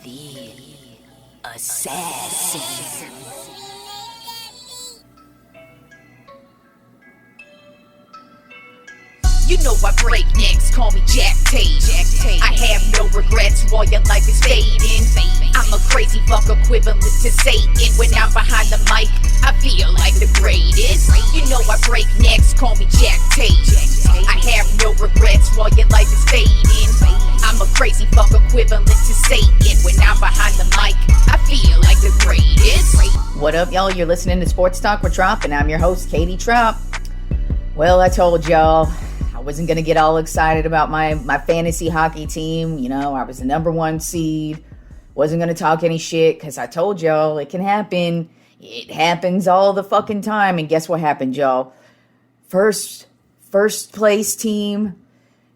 The assassin. You know I break necks, call me Jack Tate. I have no regrets while your life is fading. I'm a crazy fuck equivalent to Satan. When I'm behind the mic, I feel like the greatest. You know I break necks, call me Jack Tate. I have no regrets while your life is fading. I'm a crazy fuck equivalent to Satan. When I'm behind the mic, I feel like the greatest. What up, y'all? You're listening to Sports Talk with Tropp, and I'm your host, Katie Tropp. Well, I told y'all I wasn't going to get all excited about my fantasy hockey team. You know, I was the number one seed. Wasn't going to talk any shit because I told y'all it can happen. It happens all the fucking time. And guess what happened, y'all? First place team,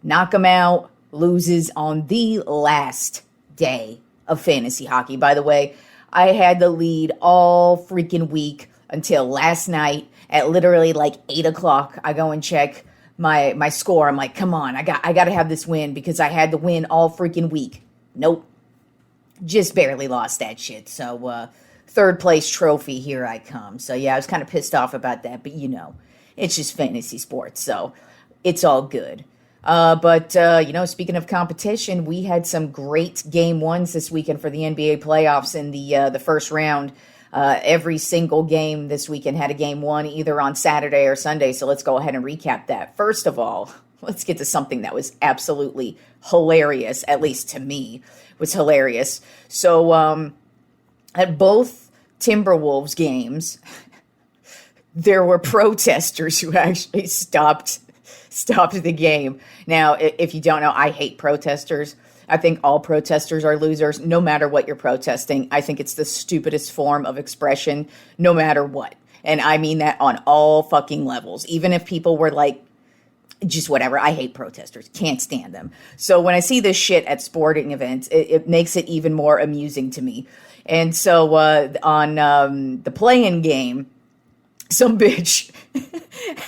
knock them out, loses on the last day of fantasy hockey. By the way, I had the lead all freaking week until last night at literally like 8 o'clock. I go and check my score. I'm like, come on, I got to have this win because I had the win all freaking week. Nope. Just barely lost that shit. So, third place trophy, here I come. So, yeah, I was kind of pissed off about that. But, you know, it's just fantasy sports. So, it's all good. But speaking of competition, we had some great game ones this weekend for the NBA playoffs in the first round. Every single game this weekend had a game one, either on Saturday or Sunday. So let's go ahead and recap that. First of all, let's get to something that was absolutely hilarious, at least to me, was hilarious. So at both Timberwolves games, there were protesters who actually stopped the game. Now, if you don't know, I hate protesters. I think all protesters are losers, no matter what you're protesting. I think it's the stupidest form of expression, no matter what. And I mean that on all fucking levels. Even if people were like, just whatever. I hate protesters. Can't stand them. So when I see this shit at sporting events, it makes it even more amusing to me. And so on the play-in game, some bitch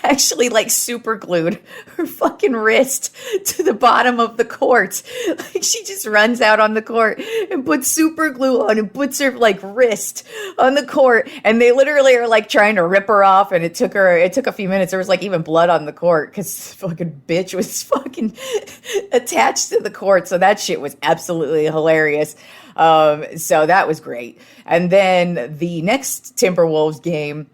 actually like super glued her fucking wrist to the bottom of the court. Like she just runs out on the court and puts super glue on and puts her like wrist on the court. And they literally are like trying to rip her off. And it took a few minutes. There was like even blood on the court because fucking bitch was fucking attached to the court. So that shit was absolutely hilarious. So that was great. And then the next Timberwolves game,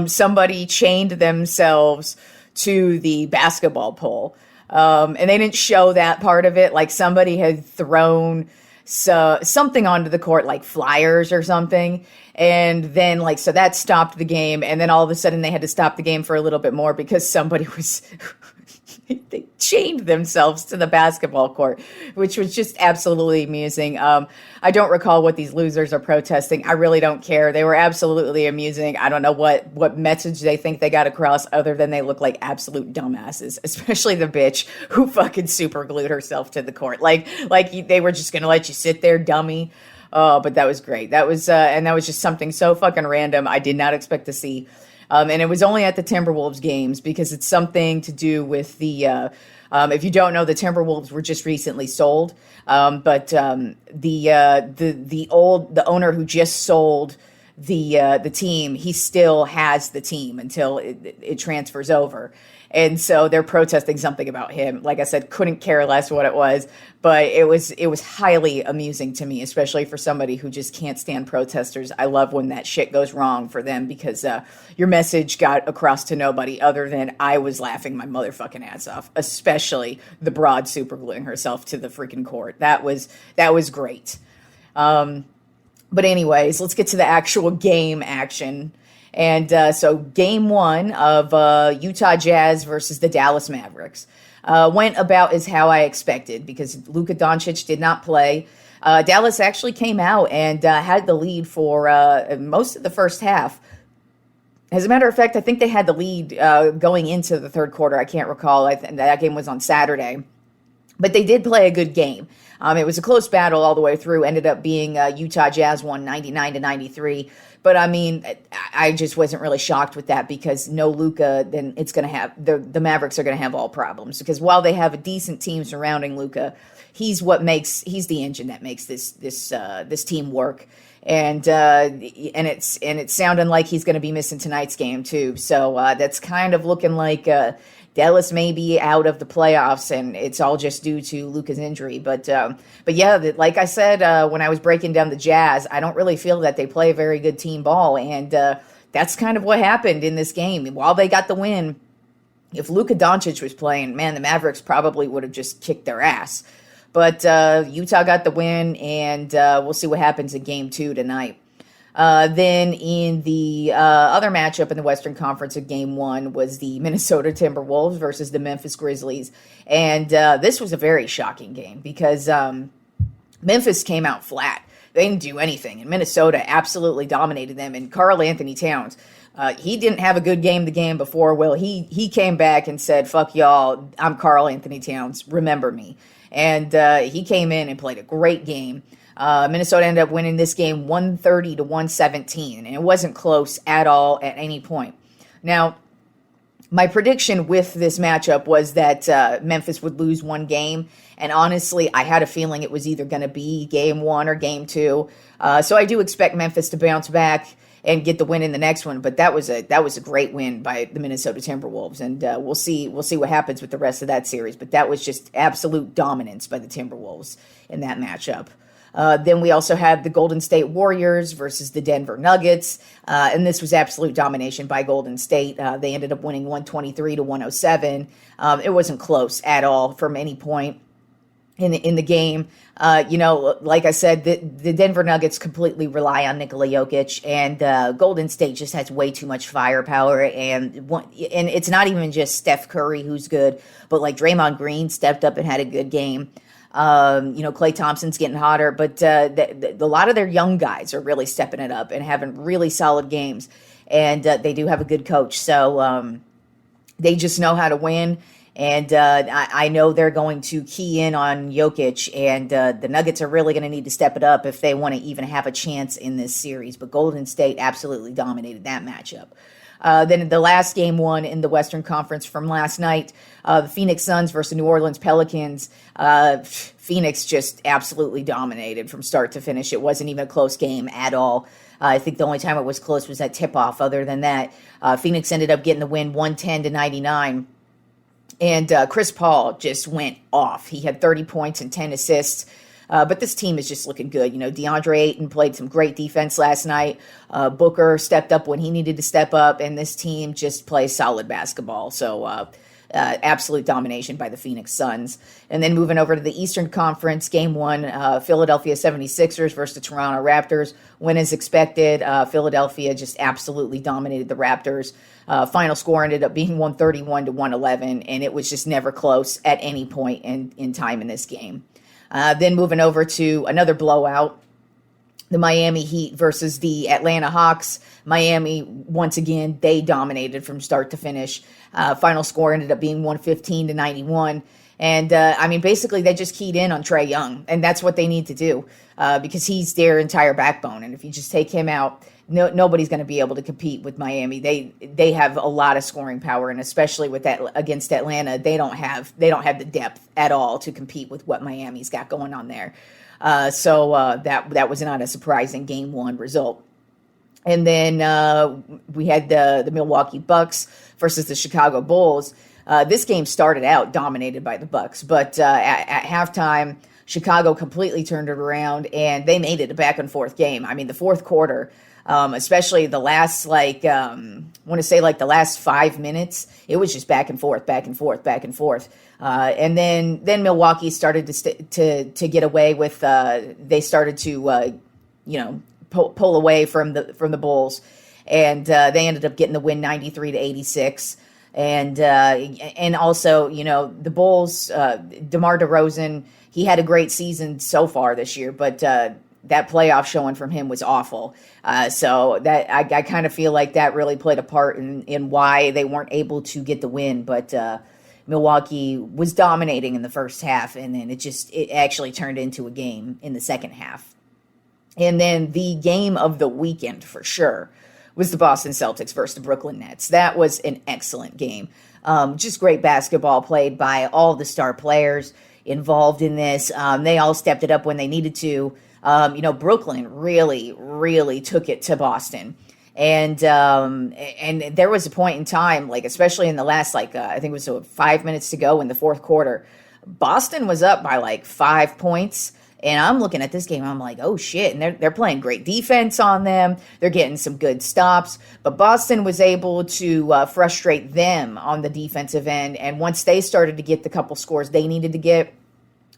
somebody chained themselves to the basketball pole. And they didn't show that part of it. Like somebody had thrown something onto the court, like flyers or something. And then so that stopped the game. And then all of a sudden they had to stop the game for a little bit more because somebody was, they chained themselves to the basketball court, which was just absolutely amusing. I don't recall what these losers are protesting. I really don't care. They were absolutely amusing. I don't know what message they think they got across other than they look like absolute dumbasses, especially the bitch who fucking super glued herself to the court. Like they were just going to let you sit there, dummy. But that was great. That was just something so fucking random. I did not expect to see. And it was only at the Timberwolves games because it's something to do with the, if you don't know, the Timberwolves were just recently sold. But the owner who just sold the team, he still has the team until it transfers over. And so they're protesting something about him. Like I said, couldn't care less what it was, but it was highly amusing to me, especially for somebody who just can't stand protesters. I love when that shit goes wrong for them because your message got across to nobody other than I was laughing my motherfucking ass off, especially the broad supergluing herself to the freaking court. That was great. But anyways, let's get to the actual game action. And so game one of Utah Jazz versus the Dallas Mavericks went about as how I expected because Luka Doncic did not play. Dallas actually came out and had the lead for most of the first half. As a matter of fact, I think they had the lead going into the third quarter. I can't recall. That game was on Saturday. But they did play a good game. It was a close battle all the way through. Ended up being Utah Jazz won 99-93. But I mean, I just wasn't really shocked with that because no Luka, then it's going to have the Mavericks are going to have all problems because while they have a decent team surrounding Luka, he's the engine that makes this team work. And it's sounding like he's going to be missing tonight's game too. So that's kind of looking like Dallas may be out of the playoffs, and it's all just due to Luka's injury. But yeah, like I said when I was breaking down the Jazz, I don't really feel that they play a very good team ball, and that's kind of what happened in this game. While they got the win, if Luka Doncic was playing, man, the Mavericks probably would have just kicked their ass. But Utah got the win, and we'll see what happens in Game 2 tonight. Then in the other matchup in the Western Conference of Game 1 was the Minnesota Timberwolves versus the Memphis Grizzlies. And this was a very shocking game because Memphis came out flat. They didn't do anything. And Minnesota absolutely dominated them. And Karl Anthony Towns, he didn't have a good game the game before. Well, he came back and said, fuck y'all, I'm Karl Anthony Towns, remember me. And he came in and played a great game. Minnesota ended up winning this game 130-117, and it wasn't close at all at any point. Now, my prediction with this matchup was that Memphis would lose one game, and honestly, I had a feeling it was either going to be Game 1 or Game 2. So I do expect Memphis to bounce back and get the win in the next one, but that was a great win by the Minnesota Timberwolves, and we'll see what happens with the rest of that series. But that was just absolute dominance by the Timberwolves in that matchup. Then we also had the Golden State Warriors versus the Denver Nuggets, and this was absolute domination by Golden State. They ended up winning 123-107. It wasn't close at all from any point in the game. Like I said, the Denver Nuggets completely rely on Nikola Jokic, and Golden State just has way too much firepower. And it's not even just Steph Curry who's good, but like Draymond Green stepped up and had a good game. Klay Thompson's getting hotter, but a lot of their young guys are really stepping it up and having really solid games. And they do have a good coach, so they just know how to win. And I know they're going to key in on Jokic, and the Nuggets are really going to need to step it up if they want to even have a chance in this series. But Golden State absolutely dominated that matchup. Then the last Game 1 in the Western Conference from last night, the Phoenix Suns versus New Orleans Pelicans. Phoenix just absolutely dominated from start to finish. It wasn't even a close game at all. I think the only time it was close was that tip-off. Other than that, Phoenix ended up getting the win 110-99. And Chris Paul just went off. He had 30 points and 10 assists. But this team is just looking good. DeAndre Ayton played some great defense last night. Booker stepped up when he needed to step up, and this team just plays solid basketball. So absolute domination by the Phoenix Suns. And then moving over to the Eastern Conference, Game 1, Philadelphia 76ers versus the Toronto Raptors. Win as expected. Philadelphia just absolutely dominated the Raptors. Final score ended up being 131-111, and it was just never close at any point in time in this game. Then moving over to another blowout, the Miami Heat versus the Atlanta Hawks. Miami, once again, they dominated from start to finish. Final score ended up being 115-91. And, basically they just keyed in on Trae Young, and that's what they need to do because he's their entire backbone. And if you just take him out, nobody's going to be able to compete with Miami. They have a lot of scoring power, and especially with that against Atlanta, they don't have the depth at all to compete with what Miami's got going on there. So that was not a surprising Game 1 result. And then we had the Milwaukee Bucks versus the Chicago Bulls. This game started out dominated by the Bucks, but at halftime, Chicago completely turned it around, and they made it a back and forth game. The fourth quarter, especially the last, the last 5 minutes, it was just back and forth. And then Milwaukee started to get away with, they started to, pull away from the Bulls, and they ended up getting the win 93-86. And also, the Bulls, DeMar DeRozan, he had a great season so far this year, but that playoff showing from him was awful. So that I kind of feel like that really played a part in why they weren't able to get the win. But Milwaukee was dominating in the first half, and then it actually turned into a game in the second half. And then the game of the weekend for sure was the Boston Celtics versus the Brooklyn Nets. That was an excellent game. Just great basketball played by all the star players involved in this. They all stepped it up when they needed to. Brooklyn really, really took it to Boston. And there was a point in time, like especially in the last, I think it was 5 minutes to go in the fourth quarter, Boston was up by like 5 points. And I'm looking at this game, I'm like, oh shit. And they're playing great defense on them. They're getting some good stops. But Boston was able to frustrate them on the defensive end. And once they started to get the couple scores they needed to get,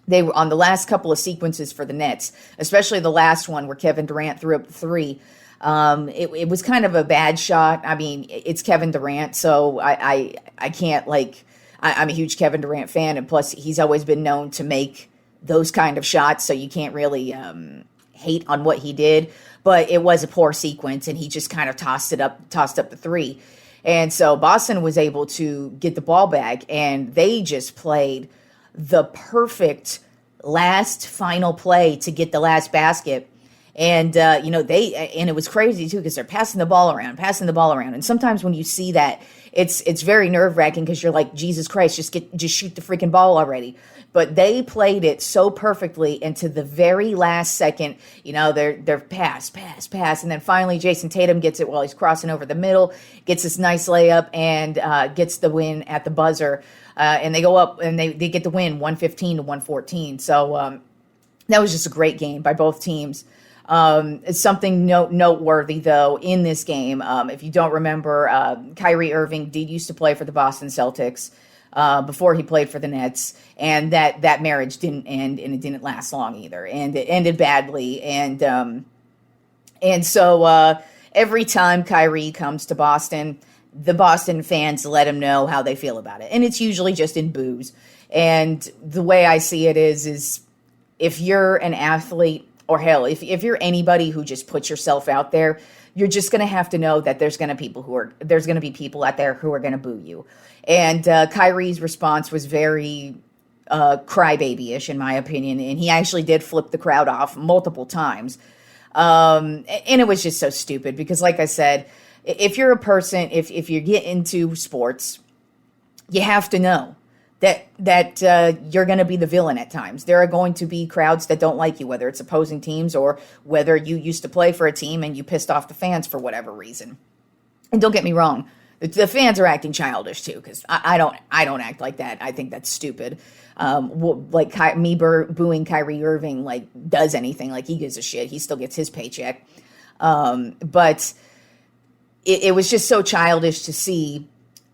they were on the last couple of sequences for the Nets, especially the last one where Kevin Durant threw up the three. It was kind of a bad shot. I mean, it's Kevin Durant, so I can't I'm a huge Kevin Durant fan. And plus he's always been known to make those kind of shots, so you can't really hate on what he did, but it was a poor sequence, and he just kind of tossed up the three. And so Boston was able to get the ball back, and they just played the perfect last final play to get the last basket. And, it was crazy too, because they're passing the ball around. And sometimes when you see that, it's very nerve wracking, because you're like, Jesus Christ, just shoot the freaking ball already. But they played it so perfectly, and to the very last second, they're pass. And then finally Jason Tatum gets it while he's crossing over the middle, gets this nice layup, and gets the win at the buzzer. And they go up and they get the win 115-114. So that was just a great game by both teams. It's something noteworthy, though, in this game. If you don't remember, Kyrie Irving did used to play for the Boston Celtics before he played for the Nets, and that marriage didn't end, and it didn't last long either, and it ended badly. And so every time Kyrie comes to Boston, the Boston fans let him know how they feel about it, and it's usually just in boos. And the way I see it is if you're an athlete, or hell, if you're anybody who just puts yourself out there, you're just going to have to know that there's going to be people out there who are going to boo you. And Kyrie's response was very crybaby-ish, in my opinion, and he actually did flip the crowd off multiple times. And it was just so stupid, because like I said, if you're a person, if you get into sports, you have to know that you're going to be the villain at times. There are going to be crowds that don't like you, whether it's opposing teams or whether you used to play for a team and you pissed off the fans for whatever reason. And don't get me wrong, the fans are acting childish too, because I don't act like that. I think that's stupid. Me booing Kyrie Irving does anything. He gives a shit. He still gets his paycheck. But it was just so childish to see,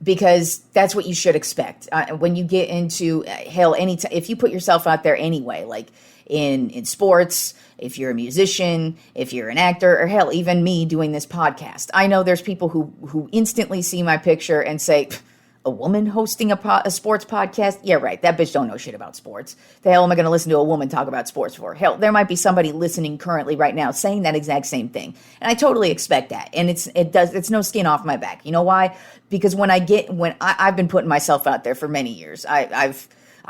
because that's what you should expect when you get into if you put yourself out there anyway, in sports, if you're a musician, if you're an actor, or hell, even me doing this podcast. I know there's people who instantly see my picture and say, a woman hosting a sports podcast? Yeah, right. That bitch don't know shit about sports. The hell am I going to listen to a woman talk about sports for? Hell, there might be somebody listening currently right now saying that exact same thing. And I totally expect that. And it's no skin off my back. You know why? Because I've been putting myself out there for many years. I'm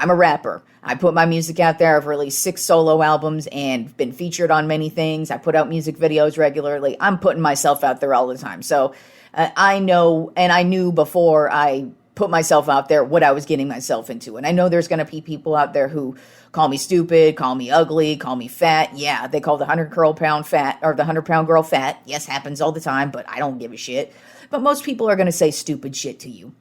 a rapper. I put my music out there. I've released 6 solo albums and been featured on many things. I put out music videos regularly. I'm putting myself out there all the time. So I know, and I knew before I put myself out there what I was getting myself into. And I know there's going to be people out there who call me stupid, call me ugly, call me fat. Yeah, they call the 100-pound fat, or the 100-pound girl fat. Yes, happens all the time, but I don't give a shit. But most people are going to say stupid shit to you,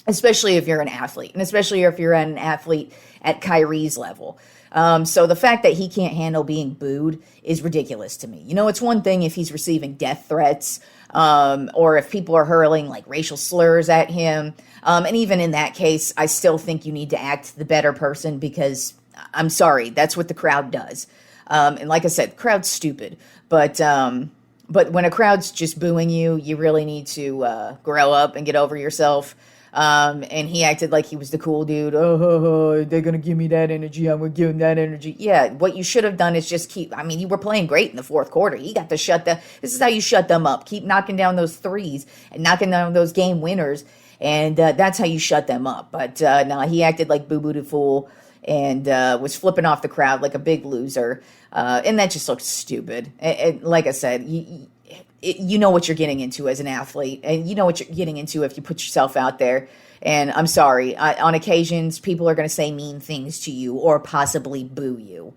especially if you're an athlete, and especially if you're an athlete at Kyrie's level. So the fact that he can't handle being booed is ridiculous to me. It's one thing if he's receiving death threats, or if people are hurling racial slurs at him. And even in that case, I still think you need to act the better person, because I'm sorry, that's what the crowd does. And like I said, the crowd's stupid, but when a crowd's just booing you, you really need to grow up and get over yourself. And he acted like he was the cool dude. Oh, they're going to give me that energy. I'm going to give them that energy. Yeah, what you should have done is just you were playing great in the fourth quarter. You got to this is how you shut them up. Keep knocking down those threes and knocking down those game winners. And that's how you shut them up. But no, he acted like Boo Boo the Fool and was flipping off the crowd like a big loser. And that just looked stupid. And like I said, you know what you're getting into as an athlete, and you know what you're getting into if you put yourself out there. And I'm sorry, on occasions, people are going to say mean things to you or possibly boo you.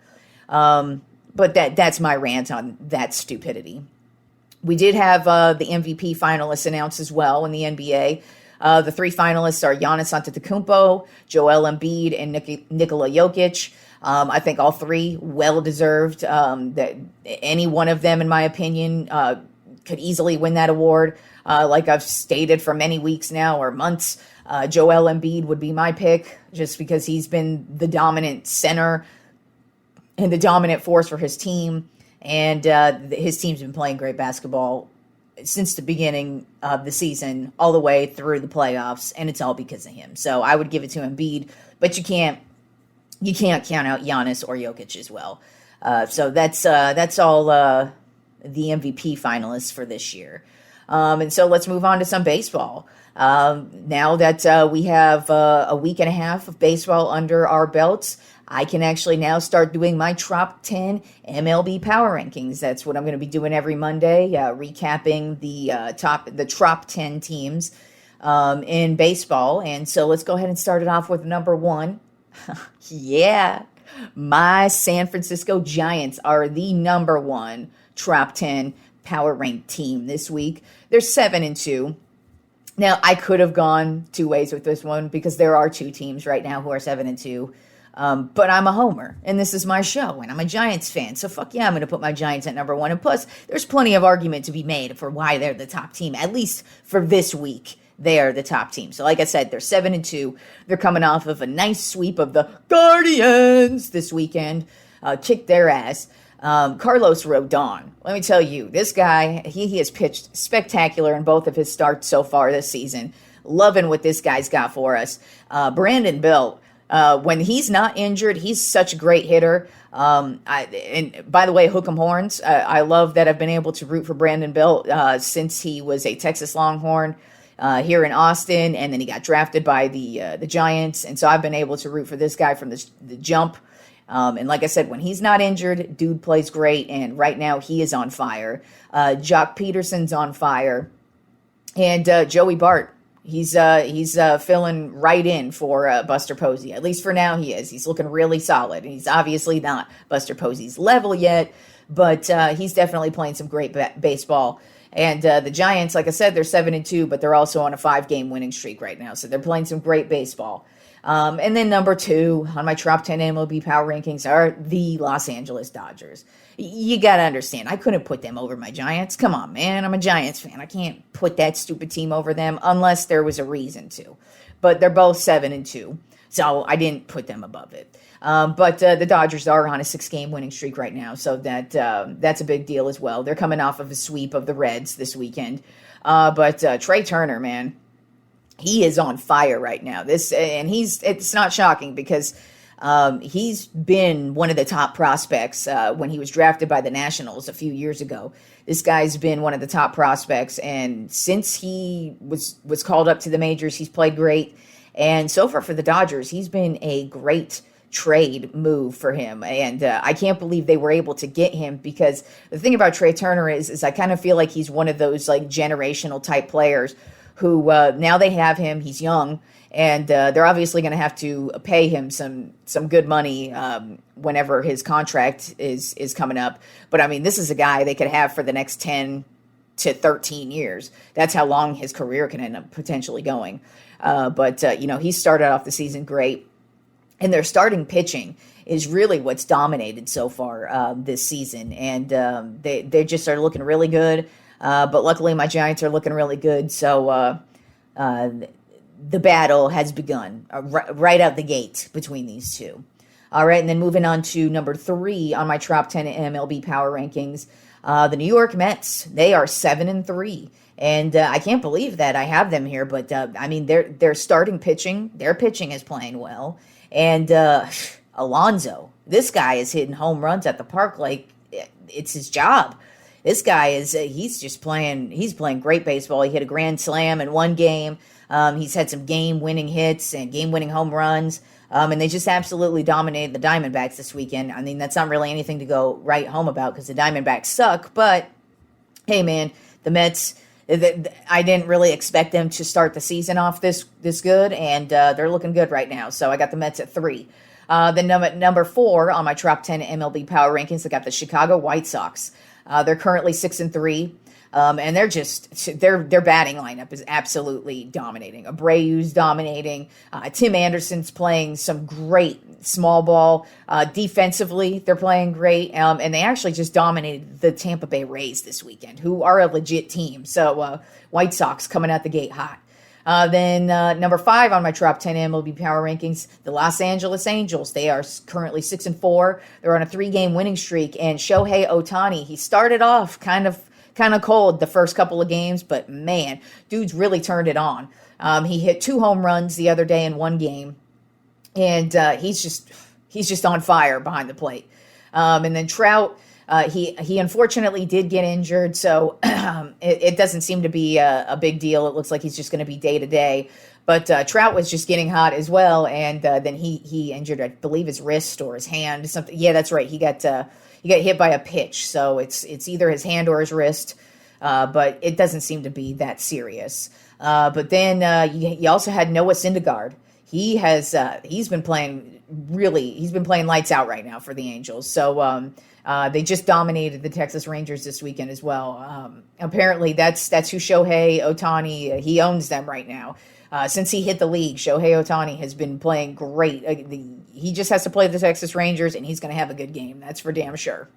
But that's my rant on that stupidity. We did have the MVP finalists announced as well in the NBA. The three finalists are Giannis Antetokounmpo, Joel Embiid, and Nikola Jokic. I think all three well-deserved. That any one of them, in my opinion, could easily win that award. Like I've stated for many weeks now or months, Joel Embiid would be my pick just because he's been the dominant center and the dominant force for his team. And his team's been playing great basketball since the beginning of the season all the way through the playoffs, and it's all because of him. So I would give it to Embiid, but you can't count out Giannis or Jokic as well. So that's all the MVP finalists for this year. And so let's move on to some baseball. Now that we have a week and a half of baseball under our belts, I can actually now start doing my Tropp 10 MLB Power Rankings. That's what I'm going to be doing every Monday, recapping the Tropp 10 teams in baseball. And so let's go ahead and start it off with number one. Yeah, my San Francisco Giants are the number one Tropp 10 Power Rank team this week. They're 7-2. Now, I could have gone two ways with this one because there are two teams right now who are 7-2. But I'm a homer, and this is my show, and I'm a Giants fan. So fuck yeah, I'm going to put my Giants at number one. And plus, there's plenty of argument to be made for why they're the top team. At least for this week, they are the top team. So like I said, they're 7-2. They're coming off of a nice sweep of the Guardians this weekend. Kicked their ass. Carlos Rodon, let me tell you, this guy, he has pitched spectacular in both of his starts so far this season. Loving what this guy's got for us. Brandon Belt, when he's not injured, he's such a great hitter. And by the way, hook 'em horns. I love that I've been able to root for Brandon Belt since he was a Texas Longhorn here in Austin, and then he got drafted by the Giants. And so I've been able to root for this guy from the jump. And like I said, when he's not injured, dude plays great. And right now he is on fire. Jock Peterson's on fire. And Joey Bart, he's filling right in for Buster Posey. At least for now he is. He's looking really solid. And he's obviously not Buster Posey's level yet, but he's definitely playing some great baseball. And the Giants, like I said, they're 7-2, but they're also on a 5-game winning streak right now. So they're playing some great baseball. And then number two on my Tropp 10 MLB Power Rankings are the Los Angeles Dodgers. You got to understand, I couldn't put them over my Giants. Come on, man. I'm a Giants fan. I can't put that stupid team over them unless there was a reason to. But they're both 7-2, so I didn't put them above it. But the Dodgers are on a 6-game winning streak right now, so that's a big deal as well. They're coming off of a sweep of the Reds this weekend. But Trey Turner, man, he is on fire right now. It's not shocking because he's been one of the top prospects when he was drafted by the Nationals a few years ago. This guy's been one of the top prospects, and since he was called up to the majors, he's played great. And so far for the Dodgers, he's been a great trade move for him. And I can't believe they were able to get him, because the thing about Trey Turner is I kind of feel like he's one of those like generational type players who now they have him. He's young, and they're obviously going to have to pay him some good money whenever his contract is coming up. But I mean, this is a guy they could have for the next 10 to 13 years. That's how long his career can end up potentially going. But he started off the season great, and their starting pitching is really what's dominated so far this season, and they just are looking really good. But luckily, my Giants are looking really good, so the battle has begun right out the gate between these two. All right, and then moving on to number 3 on my Tropp 10 MLB Power Rankings, the New York Mets. They are 7-3, and I can't believe that I have them here. But I mean, their starting pitching, their pitching is playing well, and Alonso, this guy is hitting home runs at the park like it's his job. This guy he's playing great baseball. He hit a grand slam in one game. He's had some game-winning hits and game-winning home runs. And they just absolutely dominated the Diamondbacks this weekend. I mean, that's not really anything to go right home about because the Diamondbacks suck. But, hey, man, the Mets, I didn't really expect them to start the season off this good, and they're looking good right now. So I got the Mets at 3. Then number 4 on my Tropp 10 MLB Power Rankings, I got the Chicago White Sox. They're currently 6-3. And their batting lineup is absolutely dominating. Abreu's dominating. Tim Anderson's playing some great small ball. Defensively, they're playing great. And they actually just dominated the Tampa Bay Rays this weekend, who are a legit team. So White Sox coming out the gate hot. Then number 5 on my Tropp 10 MLB Power Rankings, the Los Angeles Angels. They are currently 6-4. They're on a 3-game winning streak. And Shohei Ohtani, he started off kind of cold the first couple of games, but man, dude's really turned it on. He hit 2 home runs the other day in 1 game, and he's just on fire behind the plate. And then Trout, he unfortunately did get injured, so it doesn't seem to be a big deal. It looks like he's just going to be day to day. But Trout was just getting hot as well, and then he injured, I believe, his wrist or his hand. Something. Yeah, that's right. He got hit by a pitch, so it's either his hand or his wrist. But it doesn't seem to be that serious. But then you also had Noah Syndergaard. He's been playing lights out right now for the Angels. So they just dominated the Texas Rangers this weekend as well. Apparently that's who Shohei Ohtani, he owns them right now. Since he hit the league, Shohei Ohtani has been playing great. He just has to play the Texas Rangers, and he's going to have a good game. That's for damn sure.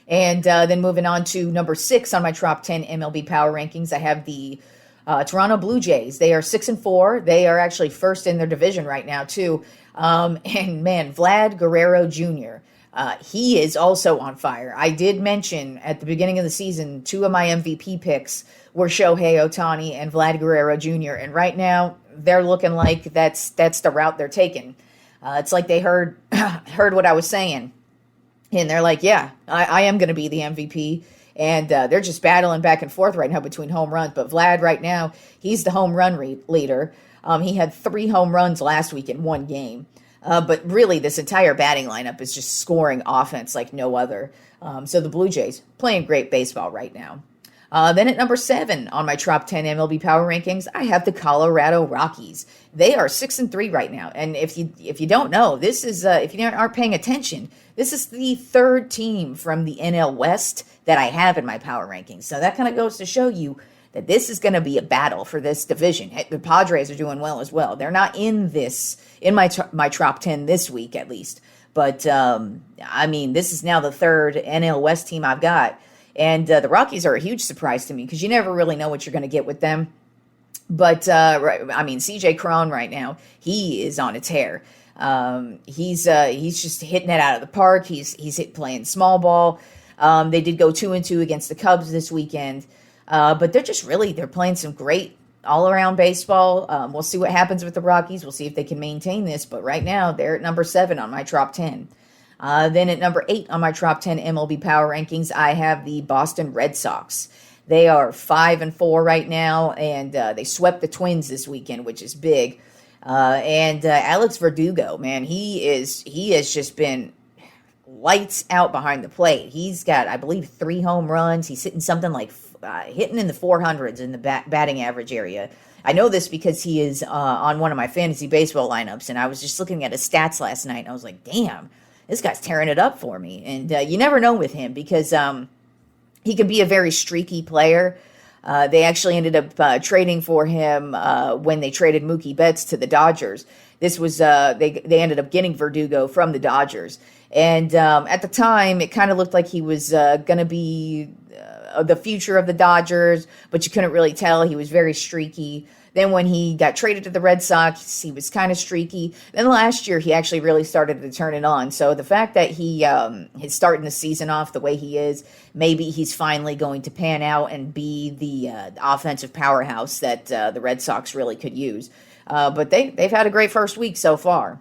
And then moving on to number 6 on my Tropp 10 MLB Power Rankings, I have the Toronto Blue Jays. They are 6-4. They are actually first in their division right now, too. And, man, Vlad Guerrero Jr., he is also on fire. I did mention at the beginning of the season, 2 of my MVP picks were Shohei Ohtani and Vlad Guerrero Jr., and right now they're looking like that's the route they're taking. It's like they heard what I was saying, and they're like, yeah, I am going to be the MVP, and they're just battling back and forth right now between home runs. But Vlad right now, he's the home run leader. He had 3 home runs last week in 1 game. But really, this entire batting lineup is just scoring offense like no other. So the Blue Jays playing great baseball right now. Then at number 7 on my Tropp 10 MLB Power Rankings, I have the Colorado Rockies. They are 6-3 right now. And if you don't know, this is if you aren't paying attention, this is the 3rd team from the NL West that I have in my Power Rankings. So that kind of goes to show you that this is going to be a battle for this division. The Padres are doing well as well. They're not in my Tropp 10 this week at least. But, I mean, this is now the 3rd NL West team I've got. And the Rockies are a huge surprise to me because you never really know what you're going to get with them. But, I mean, C.J. Cron right now, he is on a tear. He's just hitting it out of the park. He's playing small ball. They did go 2-2 against the Cubs this weekend. But they're playing some great all-around baseball. We'll see what happens with the Rockies. We'll see if they can maintain this. But right now, they're at number 7 on my Tropp 10. Then at number 8 on my Tropp 10 MLB Power Rankings, I have the Boston Red Sox. They are 5-4 right now, and they swept the Twins this weekend, which is big. And Alex Verdugo, man, he has just been lights out behind the plate. He's got, I believe, 3 home runs. He's hitting something like hitting in the 400s in the batting average area. I know this because he is on one of my fantasy baseball lineups, and I was just looking at his stats last night, and I was like, damn, this guy's tearing it up for me. And you never know with him because he can be a very streaky player. They actually ended up trading for him when they traded Mookie Betts to the Dodgers. This was they ended up getting Verdugo from the Dodgers. And at the time, it kind of looked like he was going to be the future of the Dodgers, but you couldn't really tell. He was very streaky. Then when he got traded to the Red Sox, he was kind of streaky. Then last year, he actually really started to turn it on. So the fact that he is starting the season off the way he is, maybe he's finally going to pan out and be the offensive powerhouse that the Red Sox really could use. But they've had a great first week so far.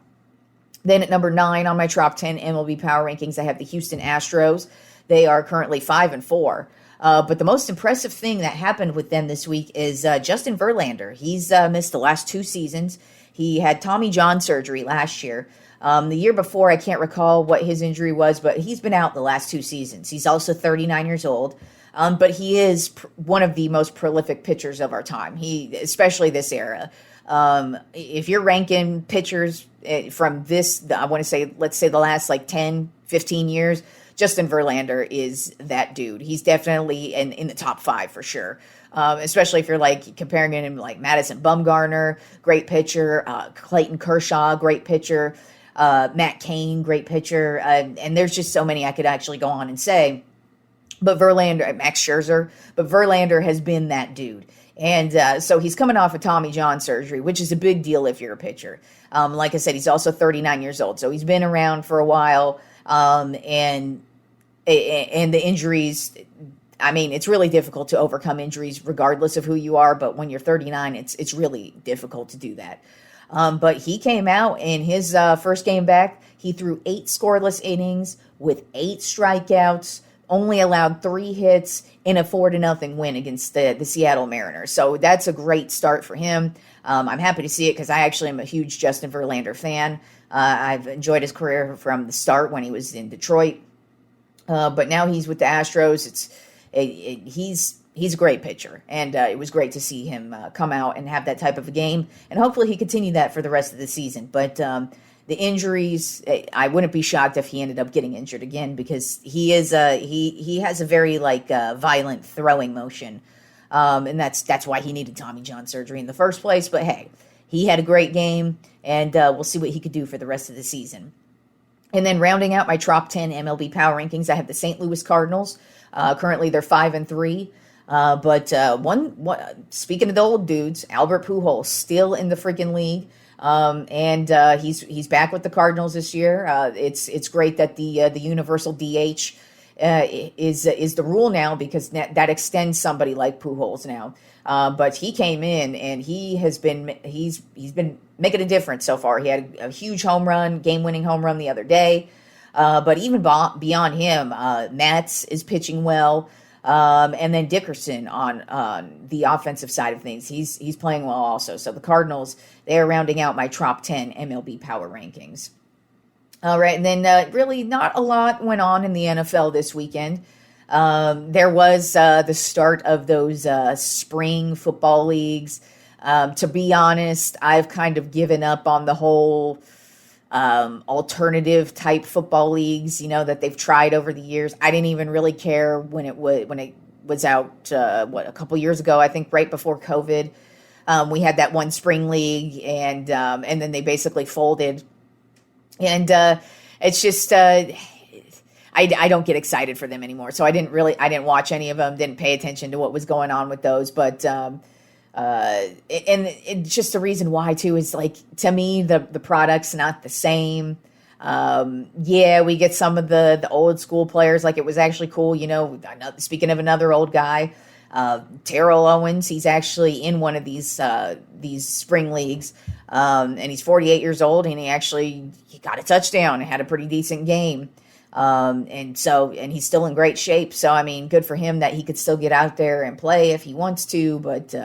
Then at number 9 on my Tropp 10 MLB Power Rankings, I have the Houston Astros. They are currently 5-4. But the most impressive thing that happened with them this week is Justin Verlander. He's missed the last 2 seasons. He had Tommy John surgery last year. The year before, I can't recall what his injury was, but he's been out the last 2 seasons. He's also 39 years old. But he is one of the most prolific pitchers of our time. Especially this era. If you're ranking pitchers from this, I want to say, let's say the last like 10, 15 years, Justin Verlander is that dude. He's definitely in the top 5 for sure. Especially if you're like comparing him like Madison Bumgarner, great pitcher, Clayton Kershaw, great pitcher, Matt Cain, great pitcher, and there's just so many I could actually go on and say. But Verlander, Max Scherzer, but Verlander has been that dude. And so he's coming off of Tommy John surgery, which is a big deal if you're a pitcher. Like I said, he's also 39 years old, so he's been around for a while. And the injuries, I mean, it's really difficult to overcome injuries regardless of who you are. But when you're 39, it's really difficult to do that. But he came out in his first game back. He threw 8 scoreless innings with 8 strikeouts, only allowed 3 hits in a 4-0 win against the Seattle Mariners. So that's a great start for him. I'm happy to see it because I actually am a huge Justin Verlander fan. I've enjoyed his career from the start when he was in Detroit. But now he's with the Astros. He's a great pitcher, and it was great to see him come out and have that type of a game, and hopefully he continue that for the rest of the season. But the injuries, I wouldn't be shocked if he ended up getting injured again because he has a very violent throwing motion, and that's why he needed Tommy John surgery in the first place. But hey, he had a great game, and we'll see what he could do for the rest of the season. And then rounding out my top 10 MLB Power Rankings, I have the St. Louis Cardinals. Currently, they're 5-3. But speaking of the old dudes, Albert Pujols still in the freaking league. And he's back with the Cardinals this year. It's great that the universal DH is the rule now because that extends somebody like Pujols now. But he came in and he's been making a difference so far. He had a huge home run, game-winning home run the other day. But even beyond him, Matz is pitching well. And then Dickerson on the offensive side of things, he's playing well also. So the Cardinals, they are rounding out my top 10 MLB Power Rankings. All right, and then really not a lot went on in the NFL this weekend. There was the start of those spring football leagues. To be honest, I've kind of given up on the whole alternative type football leagues, that they've tried over the years. I didn't even really care when it was out, a couple years ago, I think right before COVID. We had that one spring league and then they basically folded. And it's just, I don't get excited for them anymore. So I didn't watch any of them, didn't pay attention to what was going on with those. But, and it's just the reason why too is to me, the product's not the same. Yeah, we get some of the old school players. It was actually cool. Speaking of another old guy, Terrell Owens, he's actually in one of these spring leagues. And he's 48 years old and he got a touchdown and had a pretty decent game. And he's still in great shape. So, I mean, good for him that he could still get out there and play if he wants to. But,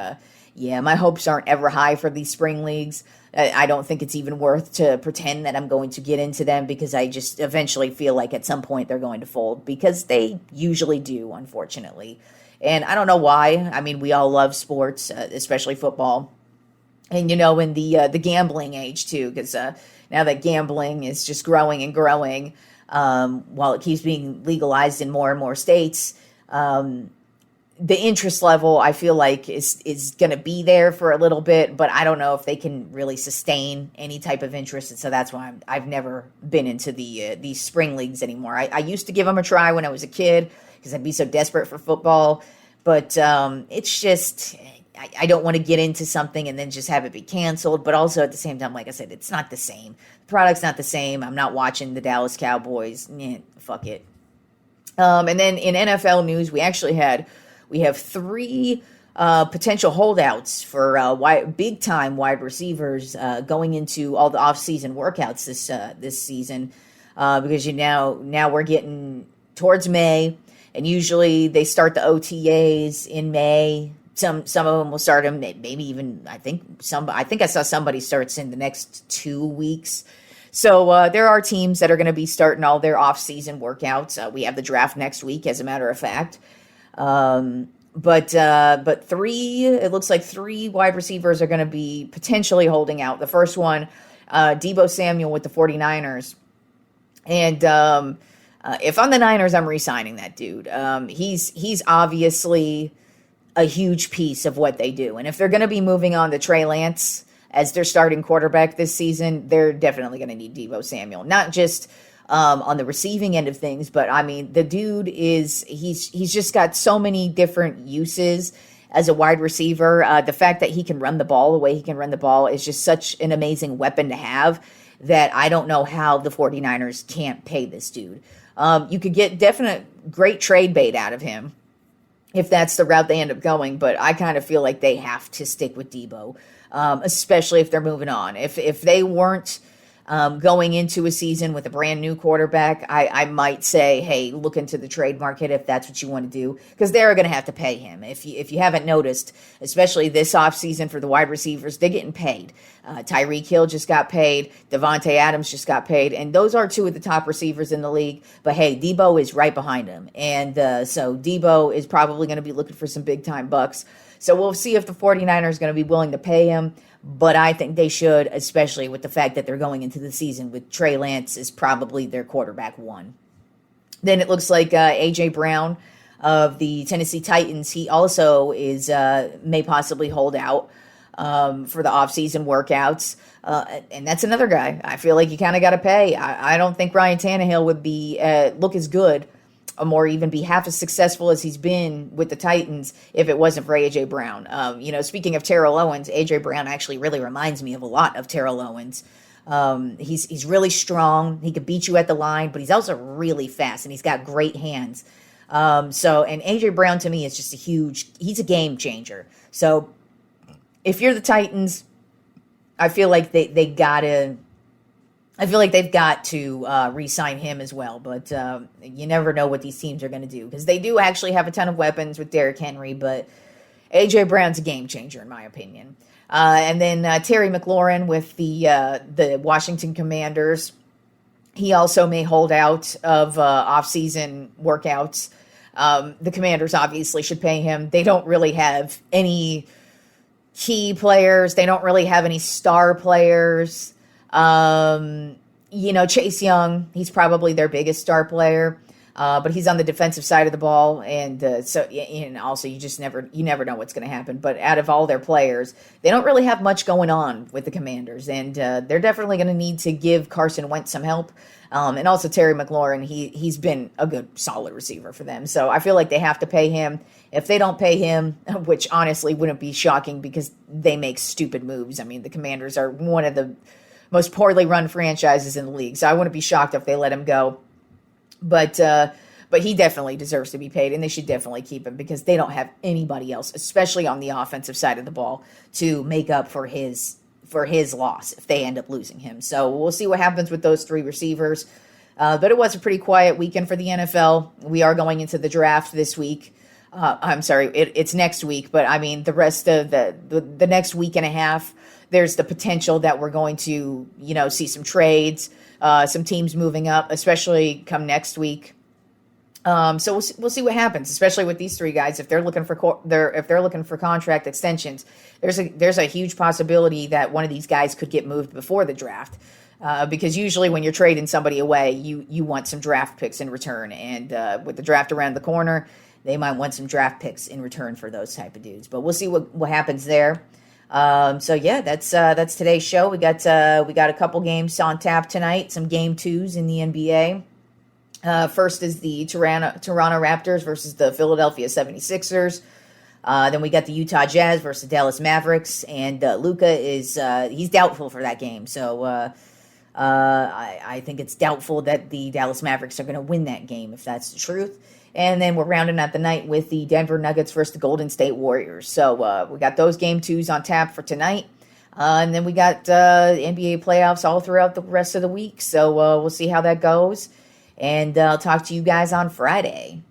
yeah, my hopes aren't ever high for these spring leagues. I don't think it's even worth to pretend that I'm going to get into them because I just eventually feel like at some point they're going to fold because they usually do, unfortunately. And I don't know why. I mean, we all love sports, especially football. And, in the gambling age, too, because now that gambling is just growing and growing, while it keeps being legalized in more and more states, the interest level, I feel like, is going to be there for a little bit, but I don't know if they can really sustain any type of interest, and so that's why I've never been into these spring leagues anymore. I used to give them a try when I was a kid because I'd be so desperate for football, but it's just... I don't want to get into something and then just have it be canceled, but also at the same time, like I said, it's not the same. The product's not the same. I'm not watching the Dallas Cowboys. Fuck it. And then in NFL news, we have 3 potential holdouts for big time wide receivers going into all the off-season workouts this season because now we're getting towards May. and usually they start the OTAs in May. Some of them will start them maybe even I think I saw somebody starts in the next 2 weeks. So there are teams that are going to be starting all their off-season workouts. We have the draft next week, as a matter of fact. But it looks like three wide receivers are going to be potentially holding out. The first one, Deebo Samuel with the 49ers. And if I'm the Niners, I'm re-signing that dude. He's obviously a huge piece of what they do. And if they're going to be moving on to Trey Lance as their starting quarterback this season, they're definitely going to need Deebo Samuel. Not just on the receiving end of things, but I mean, the dude he's just got so many different uses as a wide receiver. The fact that he can run the ball the way he can run the ball is just such an amazing weapon to have that I don't know how the 49ers can't pay this dude. You could get definite great trade bait out of him if that's the route they end up going, but I kind of feel like they have to stick with Deebo, especially if they're moving on. If they weren't going into a season with a brand new quarterback, I might say, hey, look into the trade market if that's what you want to do, because they're going to have to pay him. If you haven't noticed, especially this offseason for the wide receivers, they're getting paid. Tyreek Hill just got paid. Devontae Adams just got paid. And those are two of the top receivers in the league. But hey, Deebo is right behind him. And so Deebo is probably going to be looking for some big-time bucks. So we'll see if the 49ers are going to be willing to pay him. But I think they should, especially with the fact that they're going into the season with Trey Lance is probably their quarterback one. Then it looks like A.J. Brown of the Tennessee Titans, he also may possibly hold out for the offseason workouts. And that's another guy I feel like you kind of got to pay. I don't think Ryan Tannehill would be look as good or even be half as successful as he's been with the Titans if it wasn't for A.J. Brown. Speaking of Terrell Owens, A.J. Brown actually really reminds me of a lot of Terrell Owens. He's really strong. He could beat you at the line, but he's also really fast, and he's got great hands. And A.J. Brown to me is just he's a game changer. So if you're the Titans, I feel like they've got to re-sign him as well. But you never know what these teams are going to do, because they do actually have a ton of weapons with Derrick Henry, but A.J. Brown's a game changer in my opinion. And then Terry McLaurin with the Washington Commanders. He also may hold out of off-season workouts. The Commanders obviously should pay him. They don't really have any key players. They don't really have any star players. Chase Young, he's probably their biggest star player, but he's on the defensive side of the ball. And also you never know what's going to happen. But out of all their players, they don't really have much going on with the Commanders. And they're definitely going to need to give Carson Wentz some help. And also Terry McLaurin, he's been a good, solid receiver for them. So I feel like they have to pay him. If they don't pay him, which honestly wouldn't be shocking because they make stupid moves. I mean, the Commanders are one of the most poorly run franchises in the league. So I wouldn't be shocked if they let him go. But he definitely deserves to be paid, and they should definitely keep him because they don't have anybody else, especially on the offensive side of the ball, to make up for his loss if they end up losing him. So we'll see what happens with those three receivers. But it was a pretty quiet weekend for the NFL. We are going into the draft this week. I'm sorry, it's next week, but I mean the rest of the next week and a half, there's the potential that we're going to, see some trades, some teams moving up, especially come next week. So we'll see what happens, especially with these three guys. If they're looking for contract extensions, there's a huge possibility that one of these guys could get moved before the draft. Because usually when you're trading somebody away, you want some draft picks in return, and with the draft around the corner, they might want some draft picks in return for those type of dudes. But we'll see what happens there. That's today's show. We got a couple games on tap tonight. Some game twos in the NBA. First is the Toronto Raptors versus the Philadelphia 76ers. Then we got the Utah Jazz versus the Dallas Mavericks, and Luka he's doubtful for that game. So I think it's doubtful that the Dallas Mavericks are going to win that game, if that's the truth. And then we're rounding out the night with the Denver Nuggets versus the Golden State Warriors. So we got those game twos on tap for tonight. And then we got NBA playoffs all throughout the rest of the week. So we'll see how that goes. And I'll talk to you guys on Friday.